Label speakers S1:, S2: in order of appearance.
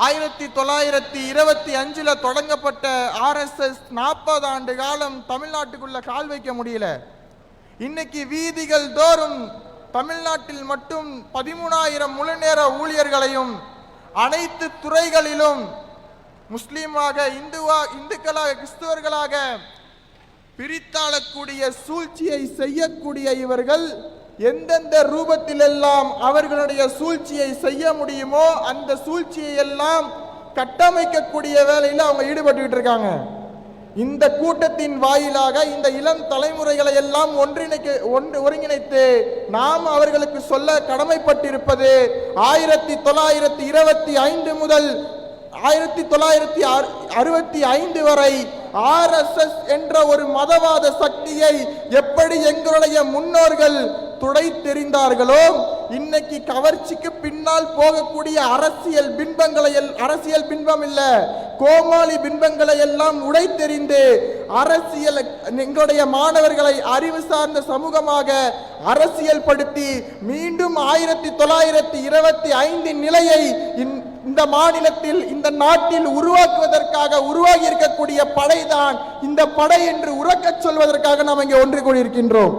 S1: 1925 தொடங்கப்பட்ட RSS 40 ஆண்டு காலம் தமிழ்நாட்டுக்குள்ள கால் வைக்க முடியல. இன்னைக்கு வீதிகள் தோறும் தமிழ்நாட்டில் மட்டும் 13,000 முழுநேர ஊழியர்களையும் அனைத்து துறைகளிலும் முஸ்லீமாக இந்துக்களாக கிறிஸ்துவர்களாக பிரித்தாளக்கூடிய சூழ்ச்சியை செய்யக்கூடிய இவர்கள் எந்தெந்த ரூபத்திலெல்லாம் அவர்களுடைய சூழ்ச்சியை செய்ய முடியுமோ அந்த சூழ்ச்சியை எல்லாம் கட்டமைக்கக்கூடிய வேலையில் அவங்க ஈடுபட்டு இருக்காங்க. இந்த கூட்டத்தின் வாயிலாக இந்த இளம் தலைமுறைகளை எல்லாம் ஒருங்கிணைத்து நாம் அவர்களுக்கு சொல்ல கடமைப்பட்டிருப்பது 1925 முதல் 1965 வரை RSS என்ற ஒரு மதவாத சக்தியை எப்படி எங்களுடைய முன்னோர்கள் துடை தெரிந்தார்களோ, இன்னைக்கு கவர்ச்சிக்கு பின்னால் போகக்கூடிய அரசியல் பின்பம் இல்ல, கோமாளி பின்பங்களை எல்லாம் உடை தெரிந்து அரசியல் எங்களுடைய மாணவர்களை அறிவு சார்ந்த சமூகமாக அரசியல் படுத்தி மீண்டும் 1925 நிலையை இந்த மாநிலத்தில் இந்த நாட்டில் உருவாக்குவதற்காக உருவாகி இருக்கக்கூடிய படைதான் இந்த படை என்று உறக்கச் சொல்வதற்காக நாம் இங்கே ஒன்று கூடியிருக்கின்றோம்.